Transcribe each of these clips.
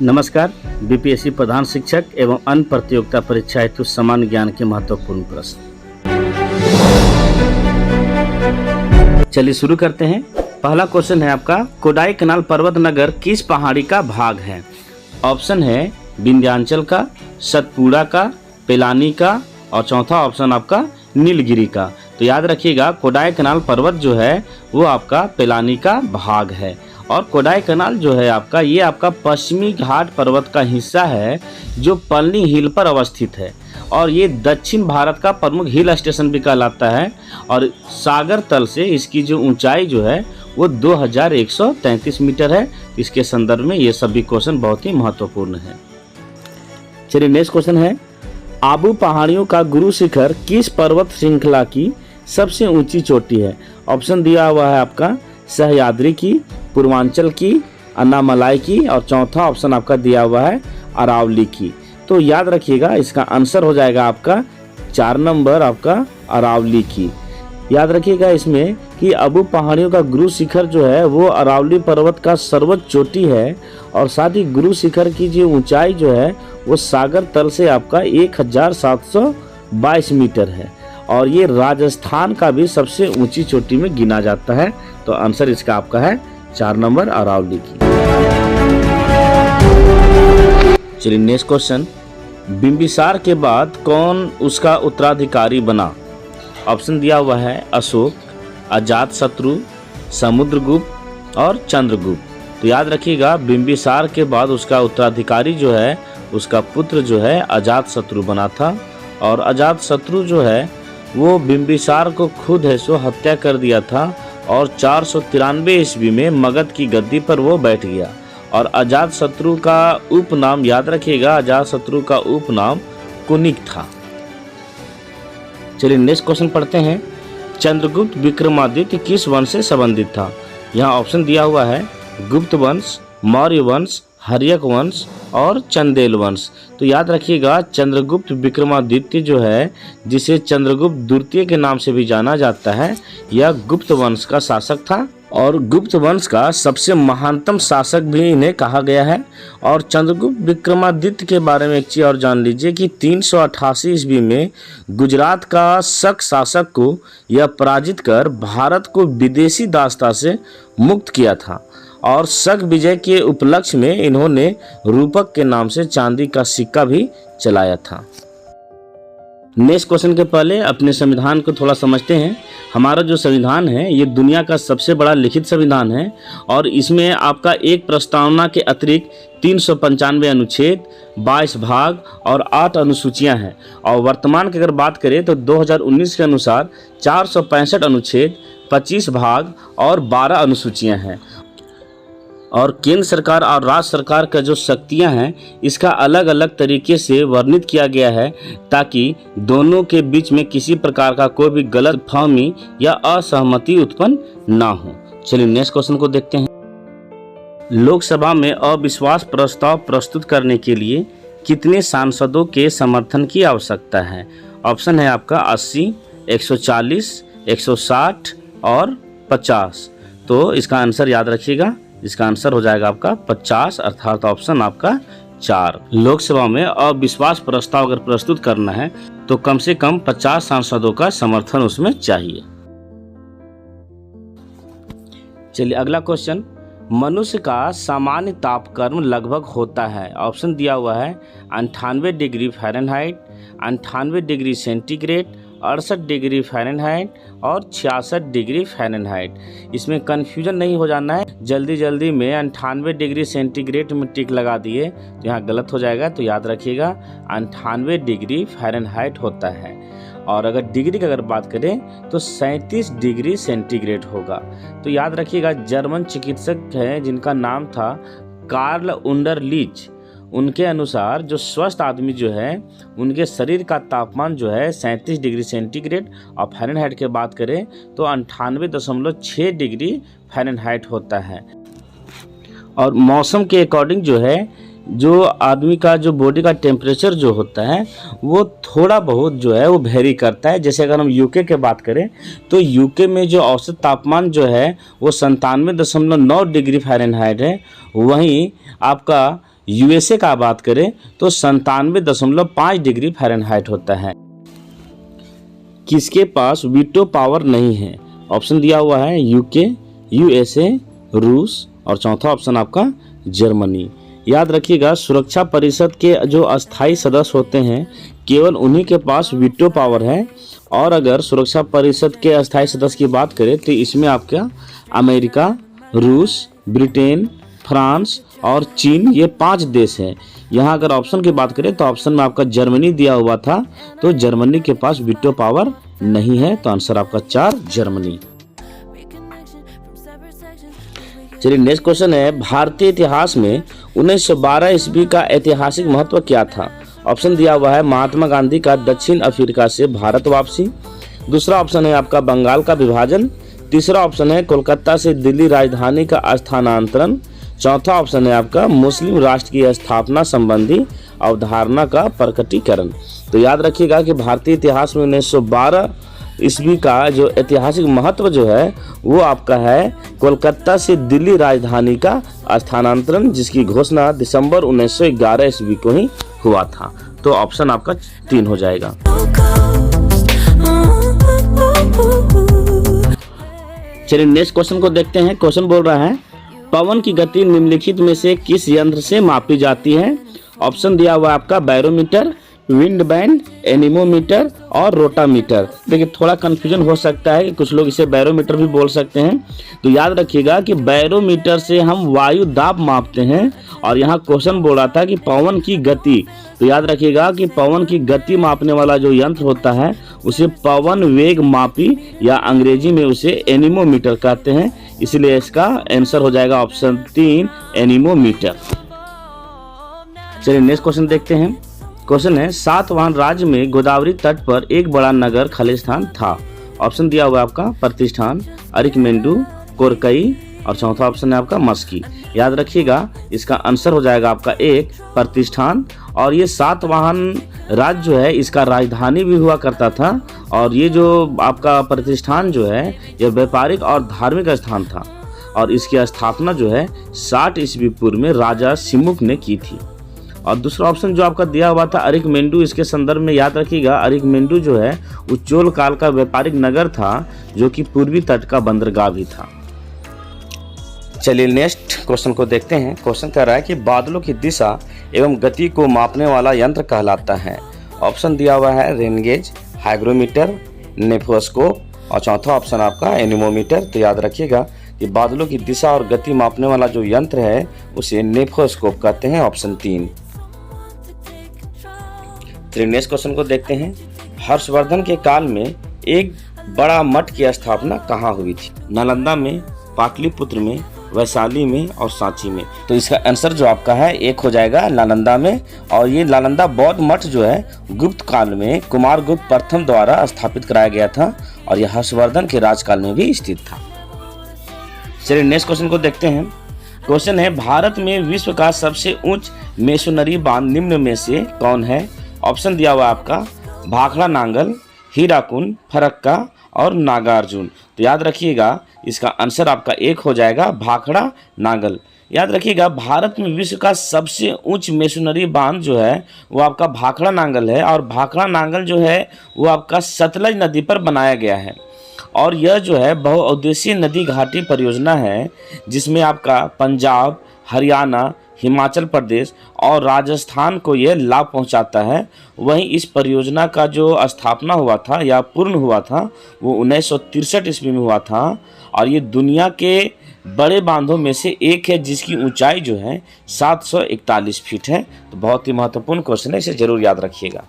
नमस्कार। बीपीएससी प्रधान शिक्षक एवं अन्य प्रतियोगिता परीक्षा हेतु सामान्य ज्ञान के महत्वपूर्ण प्रश्न। चलिए शुरू करते हैं। पहला क्वेश्चन है आपका, कोडाई कनाल पर्वत नगर किस पहाड़ी का भाग है? ऑप्शन है विंध्याचल का, सतपुड़ा का, पेलानी का और चौथा ऑप्शन आपका नीलगिरी का। तो याद रखिएगा, कोडाई कनाल पर्वत जो है वो आपका पेलानी का भाग है। और कोडाई कनाल जो है आपका, ये आपका पश्चिमी घाट पर्वत का हिस्सा है जो पलनी हिल पर अवस्थित है और ये दक्षिण भारत का प्रमुख हिल स्टेशन भी कहलाता है। और सागर तल से इसकी जो ऊंचाई जो है वो 2133 मीटर है। इसके संदर्भ में ये सभी क्वेश्चन बहुत ही महत्वपूर्ण है। चलिए नेक्स्ट क्वेश्चन है, आबू पहाड़ियों का गुरु शिखर किस पर्वत श्रृंखला की सबसे ऊंची चोटी है? ऑप्शन दिया हुआ है आपका सह्याद्री की, पूर्वांचल की, अन्नामलाई की और चौथा ऑप्शन आपका दिया हुआ है अरावली की। तो याद रखिएगा, इसका आंसर हो जाएगा आपका 4 नंबर आपका अरावली की। याद रखिएगा इसमें कि आबू पहाड़ियों का गुरु शिखर जो है वो अरावली पर्वत का सर्वोच्च चोटी है और साथ ही गुरु शिखर की जो ऊंचाई जो है वो सागर तल से आपका 1722 मीटर है और ये राजस्थान का भी सबसे ऊंची चोटी में गिना जाता है। तो आंसर इसका आपका है 4 नंबर अरावली की। चलिए नेक्स्ट क्वेश्चन, बिंबिसार के बाद कौन उसका उत्तराधिकारी बना? ऑप्शन दिया हुआ है अशोक, अजातशत्रु, समुद्रगुप्त और चंद्रगुप्त। तो याद रखिएगा, बिंबिसार के बाद उसका उत्तराधिकारी जो है उसका पुत्र जो है अजातशत्रु बना था और अजातशत्रु जो है वो बिंबिसार को खुद है सो हत्या कर दिया था और 493 ईस्वी में मगध की गद्दी पर वो बैठ गया। और अजातशत्रु का उपनाम याद रखिएगा, अजातशत्रु का उपनाम कुनिक था। चलिए नेक्स्ट क्वेश्चन पढ़ते हैं, चंद्रगुप्त विक्रमादित्य किस वंश से संबंधित था? यहाँ ऑप्शन दिया हुआ है गुप्त वंश, मौर्य वंश, हर्यक वंश और चंदेल वंश। तो याद रखिएगा, चंद्रगुप्त विक्रमादित्य जो है जिसे चंद्रगुप्त द्वितीय के नाम से भी जाना जाता है, यह गुप्त वंश का शासक था और गुप्त वंश का सबसे महानतम शासक भी इन्हें कहा गया है। और चंद्रगुप्त विक्रमादित्य के बारे में एक चीज़ और जान लीजिए कि 388 ईस्वी में गुजरात का शक शासक को यह पराजित कर भारत को विदेशी दासता से मुक्त किया था और शक विजय के उपलक्ष्य में इन्होंने रूपक के नाम से चांदी का सिक्का भी चलाया था। नेक्स्ट क्वेश्चन के पहले अपने संविधान को थोड़ा समझते हैं। हमारा जो संविधान है ये दुनिया का सबसे बड़ा लिखित संविधान है और इसमें आपका एक प्रस्तावना के अतिरिक्त 395 अनुच्छेद, 22 भाग और 8 अनुसूचियां हैं। और वर्तमान की अगर बात करें तो 2019 के अनुसार 465 अनुच्छेद, 25 भाग और 12 अनुसूचियां हैं। और केंद्र सरकार और राज्य सरकार का जो शक्तियां हैं इसका अलग अलग तरीके से वर्णित किया गया है ताकि दोनों के बीच में किसी प्रकार का कोई भी गलतफहमी या असहमति उत्पन्न ना हो। चलिए नेक्स्ट क्वेश्चन को देखते हैं। लोकसभा में अविश्वास प्रस्ताव प्रस्तुत करने के लिए कितने सांसदों के समर्थन की आवश्यकता है? ऑप्शन है आपका 80, 140, 160 और 50। तो इसका आंसर याद रखिएगा, इसका आंसर हो जाएगा आपका 50 अर्थात ऑप्शन आपका 4। लोकसभा में अविश्वास प्रस्ताव अगर प्रस्तुत करना है तो कम से कम 50 सांसदों का समर्थन उसमें चाहिए। चलिए अगला क्वेश्चन, मनुष्य का सामान्य तापक्रम लगभग होता है। ऑप्शन दिया हुआ है 98 degree Fahrenheit, 98 degree centigrade, 68 degree Fahrenheit और 66 डिग्री फ़ारेनहाइट। इसमें कन्फ्यूजन नहीं हो जाना है, जल्दी में 98 डिग्री सेंटीग्रेड में टिक लगा दिए तो यहाँ गलत हो जाएगा। तो याद रखिएगा 98 डिग्री फ़ारेनहाइट होता है। और अगर डिग्री की अगर बात करें तो 37 डिग्री सेंटीग्रेड होगा। तो याद रखिएगा, जर्मन चिकित्सक हैं जिनका नाम था कार्ल उंडरलीच, उनके अनुसार जो स्वस्थ आदमी जो है उनके शरीर का तापमान जो है 37 डिग्री सेंटीग्रेड और फ़ारेनहाइट की बात करें तो 98.6 डिग्री फ़ारेनहाइट होता है। और मौसम के अकॉर्डिंग जो है जो आदमी का जो बॉडी का टेम्परेचर जो होता है वो थोड़ा बहुत जो है वो वेरी करता है। जैसे अगर हम यूके के बात करें तो यूके में जो औसत तापमान जो है वो 97.9 डिग्री फ़ारेनहाइट है। वहीं आपका यूएसए का बात करें तो 97.5 डिग्री फ़ारेनहाइट होता है। किसके पास वीटो पावर नहीं है? ऑप्शन दिया हुआ है यूके, यूएसए, रूस और चौथा ऑप्शन आपका जर्मनी। याद रखिएगा, सुरक्षा परिषद के जो अस्थायी सदस्य होते हैं केवल उन्हीं के पास वीटो पावर है। और अगर सुरक्षा परिषद के अस्थायी सदस्य की बात करें तो इसमें आपका अमेरिका, रूस, ब्रिटेन, फ्रांस और चीन, ये 5 देश हैं। यहाँ अगर ऑप्शन की बात करें तो ऑप्शन में आपका जर्मनी दिया हुआ था, तो जर्मनी के पास वीटो पावर नहीं है, तो आंसर आपका 4 जर्मनी। चलिए नेक्स्ट क्वेश्चन है, भारतीय इतिहास में 1912 ईस्वी का ऐतिहासिक महत्व क्या था? ऑप्शन दिया हुआ है महात्मा गांधी का दक्षिण अफ्रीका से भारत वापसी, दूसरा ऑप्शन है आपका बंगाल का विभाजन, तीसरा ऑप्शन है कोलकाता से दिल्ली राजधानी का स्थानांतरण, चौथा ऑप्शन है आपका मुस्लिम राष्ट्र की स्थापना संबंधी अवधारणा का प्रकटीकरण। तो याद रखिएगा कि भारतीय इतिहास में 1912 ईस्वी का जो ऐतिहासिक महत्व जो है वो आपका है कोलकाता से दिल्ली राजधानी का स्थानांतरण, जिसकी घोषणा दिसंबर 1911 ईस्वी को ही हुआ था। तो ऑप्शन आपका 3 हो जाएगा। चलिए नेक्स्ट क्वेश्चन को देखते हैं। क्वेश्चन बोल रहा है, पवन की गति निम्नलिखित में से किस यंत्र से मापी जाती है? ऑप्शन दिया हुआ है आपका बैरोमीटर, विंड बैंड, एनीमोमीटर और रोटामीटर। देखिए थोड़ा कंफ्यूजन हो सकता है कि कुछ लोग इसे बैरोमीटर भी बोल सकते हैं। तो याद रखिएगा कि बैरोमीटर से हम वायु दाब मापते हैं, और यहाँ क्वेश्चन बोल रहा था कि पवन की गति। तो याद रखिएगा कि पवन की गति मापने वाला जो यंत्र होता है उसे पवन वेग मापी या अंग्रेजी में उसे एनीमोमीटर कहते हैं, इसलिए इसका आंसर हो जाएगा ऑप्शन 3 एनीमोमीटर। चलिए नेक्स्ट क्वेश्चन देखते हैं। क्वेश्चन है, सातवाहन राज्य में गोदावरी तट पर एक बड़ा नगर खालिस्तान था। ऑप्शन दिया हुआ है आपका प्रतिष्ठान, अरिकमेंडू, कोरकई और चौथा ऑप्शन है आपका मस्की। याद रखिएगा इसका आंसर हो जाएगा आपका 1 प्रतिष्ठान। और ये सातवाहन राज्य जो है इसका राजधानी भी हुआ करता था, और ये जो आपका प्रतिष्ठान जो है यह व्यापारिक और धार्मिक स्थान था, और इसकी स्थापना जो है 60 ईस्वी पूर्व में राजा सिमुक ने की थी। और दूसरा ऑप्शन जो आपका दिया हुआ था अरिकमेंडू, इसके संदर्भ में याद रखिएगा अरिकमेंडू जो है उच्चोल काल का व्यापारिक नगर था जो कि पूर्वी तट का बंदरगाह भी था। चलिए नेक्स्ट क्वेश्चन को देखते हैं। क्वेश्चन कह रहा है कि बादलों की दिशा एवं गति को मापने वाला यंत्र कहलाता है। ऑप्शन दिया हुआ है रेनगेज, हाइग्रोमीटर, नेफोस्कोप और चौथा ऑप्शन आपका एनीमोमीटर। तो याद रखिएगा कि बादलों की दिशा और गति मापने वाला जो यंत्र है उसे नेफोस्कोप कहते हैं, ऑप्शन 3। चलिए नेक्स्ट क्वेश्चन को देखते हैं। हर्षवर्धन के काल में एक बड़ा मठ की स्थापना कहाँ हुई थी? नालंदा में, पाटलिपुत्र में, वैशाली में और सांची में। तो इसका आंसर जो आपका है 1 हो जाएगा नालंदा में। और ये नालंदा बौद्ध मठ जो है गुप्त काल में कुमारगुप्त प्रथम द्वारा स्थापित कराया गया था, और यह हर्षवर्धन के राजकाल में भी स्थित था। चलिए नेक्स्ट क्वेश्चन को देखते हैं। क्वेश्चन है, भारत में विश्व का सबसे ऊंच मेसोनरी बांध निम्न में से कौन है? ऑप्शन दिया हुआ आपका भाखड़ा नांगल, हीराकुंड, फरक्का और नागार्जुन। तो याद रखिएगा इसका आंसर आपका 1 हो जाएगा भाखड़ा नांगल। याद रखिएगा भारत में विश्व का सबसे ऊंच मेसोनरी बांध जो है वो आपका भाखड़ा नांगल है, और भाखड़ा नांगल जो है वो आपका सतलज नदी पर बनाया गया है, और यह जो है बहुउद्देशीय नदी घाटी परियोजना है जिसमें आपका पंजाब, हरियाणा, हिमाचल प्रदेश और राजस्थान को यह लाभ पहुंचाता है। वहीं इस परियोजना का जो स्थापना हुआ था या पूर्ण हुआ था वो 1963 ईस्वी में हुआ था, और ये दुनिया के बड़े बांधों में से एक है जिसकी ऊंचाई जो है 741 फीट है। तो बहुत ही महत्वपूर्ण क्वेश्चन है, इसे जरूर याद रखिएगा।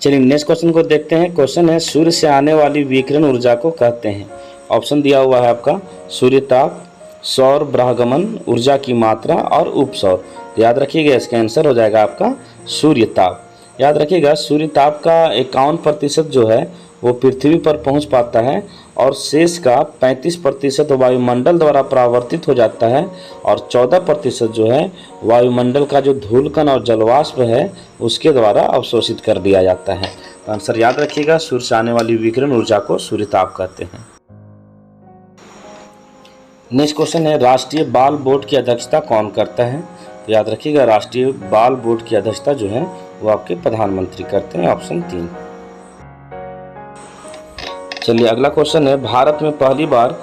चलिए नेक्स्ट क्वेश्चन को देखते हैं। क्वेश्चन है, सूर्य से आने वाली विकिरण ऊर्जा को कहते हैं। ऑप्शन दिया हुआ है आपका सूर्यताप, सौर बहिर्गमन, ऊर्जा की मात्रा और उपसौर। याद रखिएगा इसका आंसर हो जाएगा आपका सूर्यताप। याद रखिएगा सूर्यताप का 51% जो है वो पृथ्वी पर पहुंच पाता है, और शेष का 35% वायुमंडल द्वारा परावर्तित हो जाता है, और 14% जो है वायुमंडल का जो धूलकण और जलवाष्प है उसके द्वारा अवशोषित कर दिया जाता है। तो आंसर याद रखिएगा सूर्य से आने वाली विकिरण ऊर्जा को सूर्यताप कहते हैं। नेक्स्ट क्वेश्चन है, राष्ट्रीय बाल बोर्ड की अध्यक्षता कौन करता है? तो याद रखिएगा, राष्ट्रीय बाल बोर्ड की अध्यक्षता जो है वो आपके प्रधानमंत्री करते हैं, ऑप्शन 3। चलिए अगला क्वेश्चन है, भारत में पहली बार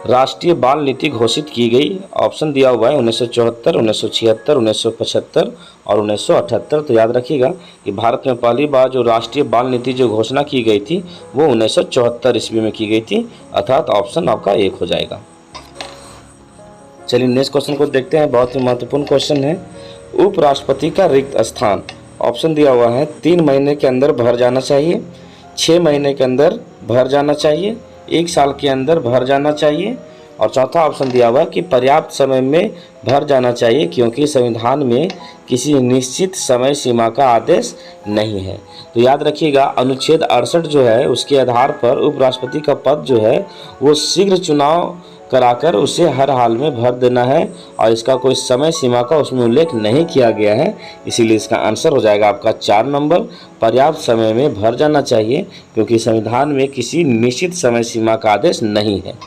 राष्ट्रीय बाल नीति घोषित की गई। ऑप्शन दिया हुआ है 1974, 1976, 1975 और 1978। तो याद रखिएगा कि भारत में पहली बार जो राष्ट्रीय बाल नीति जो घोषणा की गई थी वो 1974 ईस्वी में की गई थी, अर्थात ऑप्शन आपका 1 हो जाएगा। चलिए नेक्स्ट क्वेश्चन को देखते हैं, बहुत ही महत्वपूर्ण क्वेश्चन है। उपराष्ट्रपति का रिक्त स्थान, ऑप्शन दिया हुआ है 3 महीने के अंदर भर जाना चाहिए, 6 महीने के अंदर भर जाना चाहिए, 1 साल के अंदर भर जाना चाहिए और चौथा ऑप्शन दिया हुआ है कि पर्याप्त समय में भर जाना चाहिए क्योंकि संविधान में किसी निश्चित समय सीमा का आदेश नहीं है। तो याद रखिएगा, अनुच्छेद 68 जो है उसके आधार पर उपराष्ट्रपति का पद जो है वो शीघ्र चुनाव कराकर उसे हर हाल में भर देना है और इसका कोई समय सीमा का उसमें उल्लेख नहीं किया गया है, इसीलिए इसका आंसर हो जाएगा आपका 4 नंबर, पर्याप्त समय में भर जाना चाहिए क्योंकि संविधान में किसी निश्चित समय सीमा का आदेश नहीं है।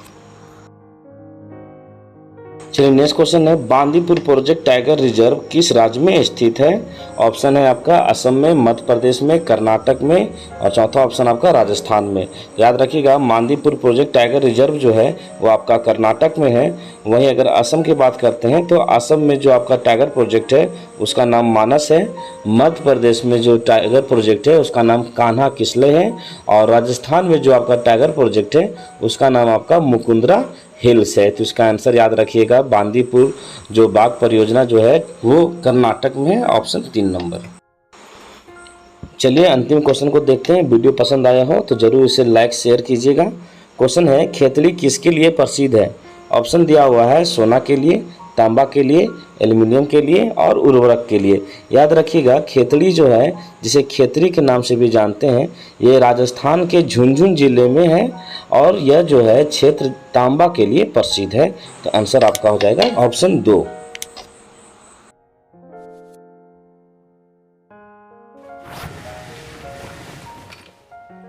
चलिए नेक्स्ट क्वेश्चन है, बांदीपुर प्रोजेक्ट टाइगर रिजर्व किस राज्य में स्थित है? ऑप्शन है आपका असम में, मध्य प्रदेश में, कर्नाटक में और चौथा ऑप्शन आपका राजस्थान में। याद रखिएगा, बांदीपुर प्रोजेक्ट टाइगर रिजर्व जो है वो आपका कर्नाटक में है। वहीं अगर असम की बात करते हैं तो असम में जो आपका टाइगर प्रोजेक्ट है उसका नाम मानस है, मध्य प्रदेश में जो टाइगर प्रोजेक्ट है उसका नाम कान्हा किसले है और राजस्थान में जो आपका टाइगर प्रोजेक्ट है उसका नाम आपका मुकुंदरा हिल्स है। तो इसका आंसर याद रखिएगा, बांदीपुर जो बाघ परियोजना जो है वो कर्नाटक में है, ऑप्शन 3 नंबर। चलिए अंतिम क्वेश्चन को देखते हैं। वीडियो पसंद आया हो तो जरूर इसे लाइक शेयर कीजिएगा। क्वेश्चन है, खेतड़ी किसके लिए प्रसिद्ध है? ऑप्शन दिया हुआ है सोना के लिए, तांबा के लिए, एल्युमिनियम के लिए और उर्वरक के लिए। याद रखिएगा, खेतड़ी जो है जिसे खेतड़ी के नाम से भी जानते हैं, ये राजस्थान के झुंझुनू जिले में है और यह जो है क्षेत्र तांबा के लिए प्रसिद्ध है। तो आंसर आपका हो जाएगा ऑप्शन 2।